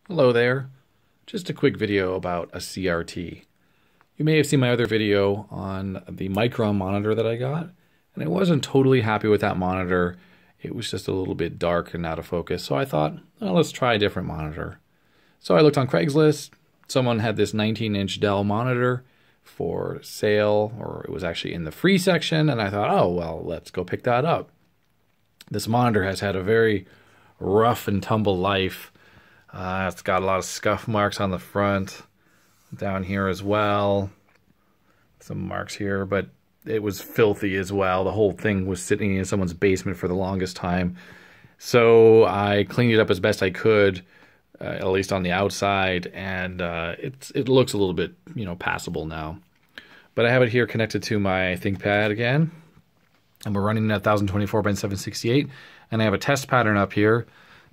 Hello there. Just a quick video about a CRT. You may have seen my other video on the Micron monitor that I got, and I wasn't totally happy with that monitor. It was just a little bit dark and out of focus, so I thought, well, let's try a different monitor. So I looked on Craigslist. Someone had this 19-inch Dell monitor for sale, or it was actually in the free section, and I thought, oh, well, let's go pick that up. This monitor has had a very rough and tumble life. It's got a lot of scuff marks on the front, down here as well. Some marks here, but it was filthy as well. The whole thing was sitting in someone's basement for the longest time. So I cleaned it up as best I could, at least on the outside, and it looks a little bit, passable now. But I have it here connected to my ThinkPad again, and we're running at 1024 by 768, and I have a test pattern up here,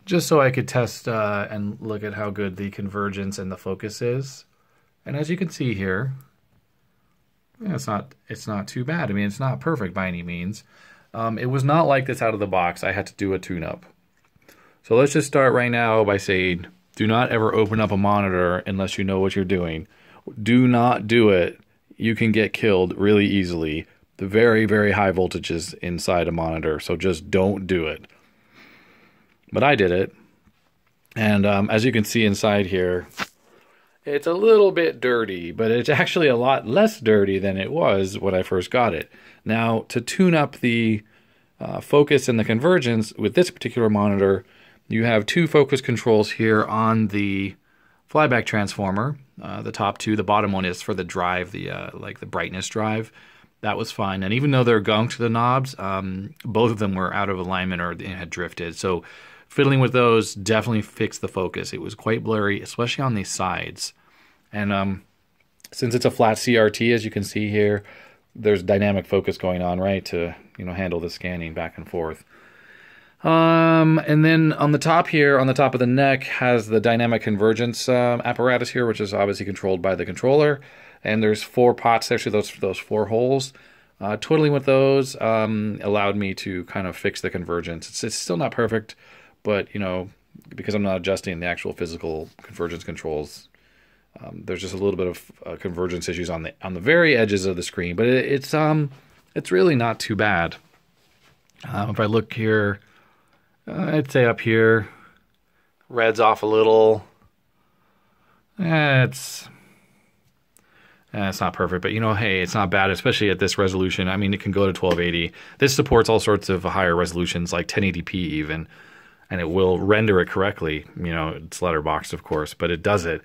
just so I could test and look at how good the convergence and the focus is. And as you can see here, yeah, it's not too bad. I mean, it's not perfect by any means. It was not like this out of the box. I had to do a tune-up. So let's just start right now by saying, do not ever open up a monitor unless you know what you're doing. Do not do it. You can get killed really easily. The very, very high voltages inside a monitor, so just don't do it. But I did it, and as you can see inside here, it's a little bit dirty, but it's actually a lot less dirty than it was when I first got it. Now, to tune up the focus and the convergence with this particular monitor, you have two focus controls here on the flyback transformer. The top two, the bottom one is for the drive, like the brightness drive. That was fine, and even though they're gunked, the knobs, both of them were out of alignment or had drifted. So fiddling with those definitely fixed the focus. It was quite blurry, especially on these sides. And since it's a flat CRT, as you can see here, there's dynamic focus going on, right, to handle the scanning back and forth. And then on the top here, on the top of the neck, has the dynamic convergence apparatus here, which is obviously controlled by the controller. And there's four pots, actually those four holes. Twiddling with those allowed me to kind of fix the convergence. It's still not perfect, but because I'm not adjusting the actual physical convergence controls, there's just a little bit of convergence issues on the very edges of the screen. But it's really not too bad. If I look here, I'd say up here, red's off a little. It's not perfect, but hey, it's not bad, especially at this resolution. I mean, it can go to 1280. This supports all sorts of higher resolutions, like 1080p even, and it will render it correctly. It's letterboxed, of course, but it does it.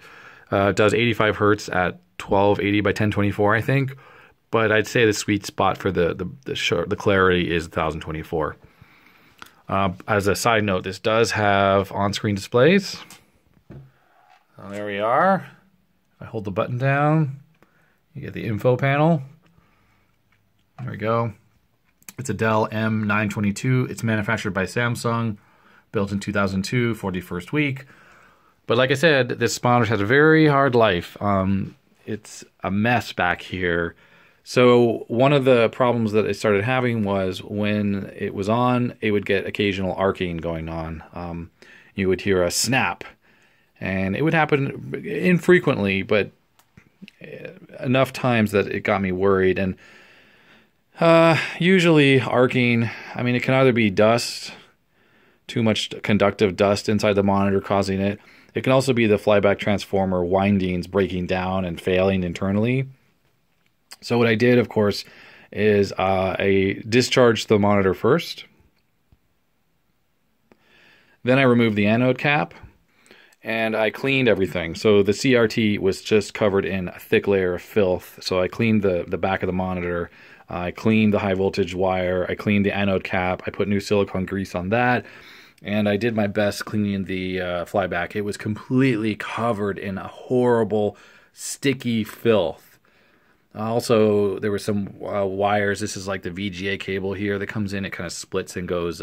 It does 85 hertz at 1280 by 1024, I think. But I'd say the sweet spot for the clarity is 1024. As a side note, this does have on-screen displays. Oh, there we are. If I hold the button down, you get the info panel. There we go. It's a Dell M992. It's manufactured by Samsung, built in 2002, 41st week. But like I said, this monitor has a very hard life. It's a mess back here. So one of the problems that I started having was when it was on, it would get occasional arcing going on. You would hear a snap, and it would happen infrequently, but enough times that it got me worried. And usually arcing, I mean, it can either be dust, too much conductive dust inside the monitor causing it. It can also be the flyback transformer windings breaking down and failing internally. So what I did, of course, is I discharged the monitor first. Then I removed the anode cap, and I cleaned everything. So the CRT was just covered in a thick layer of filth. So I cleaned the back of the monitor. I cleaned the high voltage wire. I cleaned the anode cap. I put new silicone grease on that. And I did my best cleaning the flyback. It was completely covered in a horrible, sticky filth. Also, there were some wires. This is like the VGA cable here that comes in. It kind of splits and goes,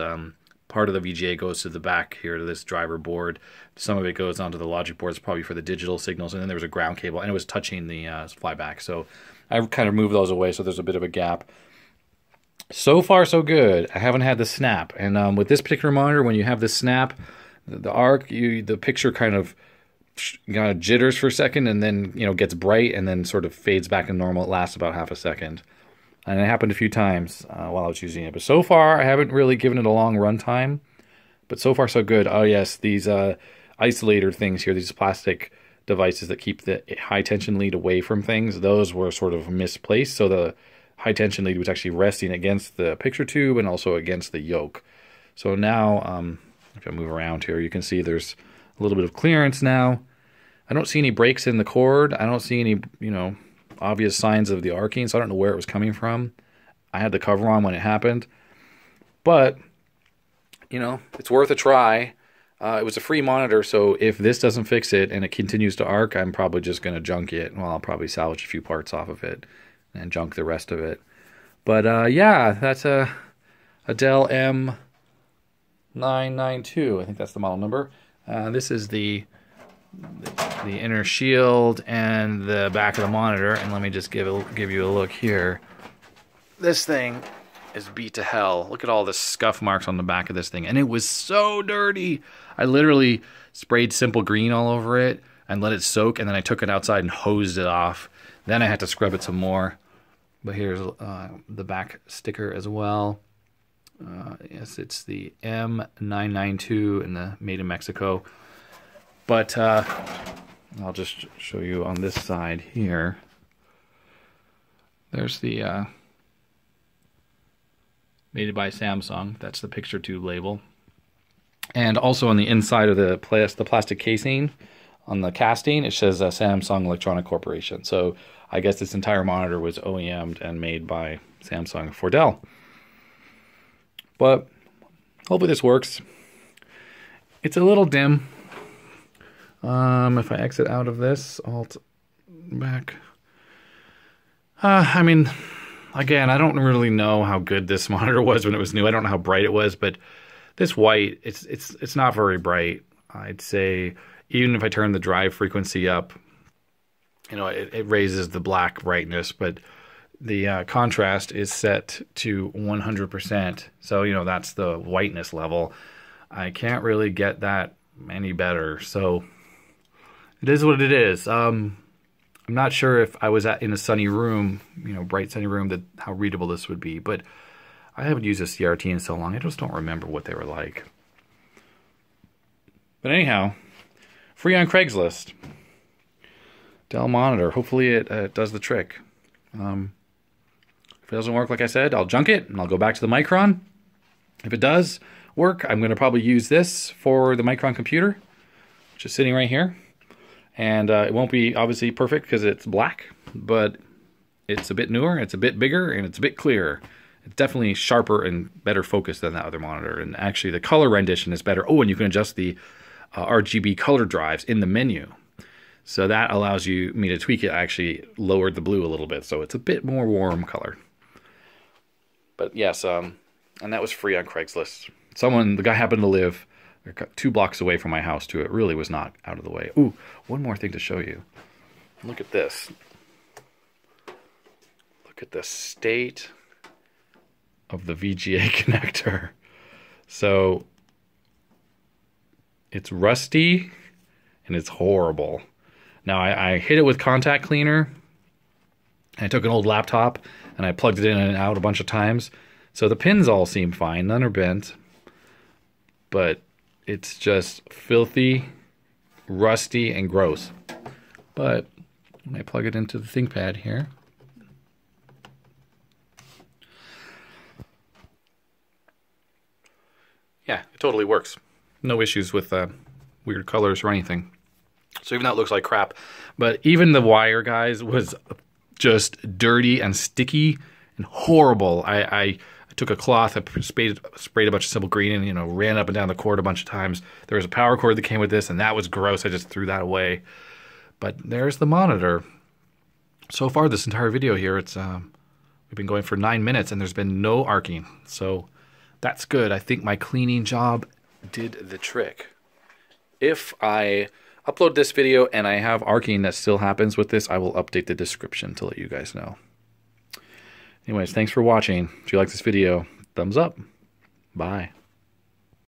part of the VGA goes to the back here to this driver board. Some of it goes onto the logic boards, probably for the digital signals. And then there was a ground cable, and it was touching the flyback. So I kind of moved those away, so there's a bit of a gap. So far, so good. I haven't had the snap. And with this particular monitor, when you have the snap, the arc, the picture kind of kind of jitters for a second and then, gets bright and then sort of fades back to normal. It lasts about half a second. And it happened a few times while I was using it. But so far, I haven't really given it a long run time. But so far, so good. Oh, yes, these isolator things here, these plastic devices that keep the high tension lead away from things, those were sort of misplaced. So the high tension lead was actually resting against the picture tube and also against the yoke. So now, if I move around here, you can see there's a little bit of clearance now. I don't see any breaks in the cord. I don't see any, obvious signs of the arcing, so I don't know where it was coming from. I had the cover on when it happened. But, it's worth a try. It was a free monitor, so if this doesn't fix it and it continues to arc, I'm probably just going to junk it. Well, I'll probably salvage a few parts off of it and junk the rest of it. But, yeah, that's a Dell M992. I think that's the model number. This is the inner shield and the back of the monitor, and let me just give you a look here. This thing is beat to hell. Look at all the scuff marks on the back of this thing, and it was so dirty. I literally sprayed Simple Green all over it and let it soak, and then I took it outside and hosed it off. Then I had to scrub it some more. But here's the back sticker as well. Yes, it's the M992 and the made in Mexico. But I'll just show you on this side here. There's the made by Samsung. That's the picture tube label. And also on the inside of the plastic casing, on the casting, it says Samsung Electronic Corporation. So I guess this entire monitor was OEM'd and made by Samsung for Dell. But hopefully this works. It's a little dim. If I exit out of this, alt back. I mean, again, I don't really know how good this monitor was when it was new. I don't know how bright it was, but this white, it's not very bright. I'd say even if I turn the drive frequency up, it raises the black brightness, but the contrast is set to 100%. So, that's the whiteness level. I can't really get that any better. So it is what it is. I'm not sure if I was in a sunny room, bright sunny room, how readable this would be. But I haven't used a CRT in so long, I just don't remember what they were like. But anyhow, free on Craigslist. Dell monitor. Hopefully it does the trick. If it doesn't work, like I said, I'll junk it and I'll go back to the Micron. If it does work, I'm going to probably use this for the Micron computer, which is sitting right here. And it won't be obviously perfect because it's black, but it's a bit newer, it's a bit bigger, and it's a bit clearer. It's definitely sharper and better focused than that other monitor. And actually the color rendition is better. Oh, and you can adjust the RGB color drives in the menu. So that allows me to tweak it. I actually lowered the blue a little bit, so it's a bit more warm color. But yes, and that was free on Craigslist. The guy happened to live 2 blocks away from my house too. It really was not out of the way. Ooh, one more thing to show you. Look at this. Look at the state of the VGA connector. So it's rusty and it's horrible. Now I hit it with contact cleaner. I took an old laptop and I plugged it in and out a bunch of times. So the pins all seem fine, none are bent. But it's just filthy, rusty, and gross. But when I plug it into the ThinkPad here, yeah, it totally works. No issues with weird colors or anything. So even though it looks like crap, but even the wire, guys, was just dirty and sticky and horrible. I took a cloth, I sprayed a bunch of Simple Green and, ran up and down the cord a bunch of times. There was a power cord that came with this, and that was gross. I just threw that away. But there's the monitor. So far, this entire video here, we've been going for 9 minutes, and there's been no arcing. So that's good. I think my cleaning job did the trick. If I upload this video and I have arcing that still happens with this, I will update the description to let you guys know. Anyways, thanks for watching. If you like this video, thumbs up. Bye.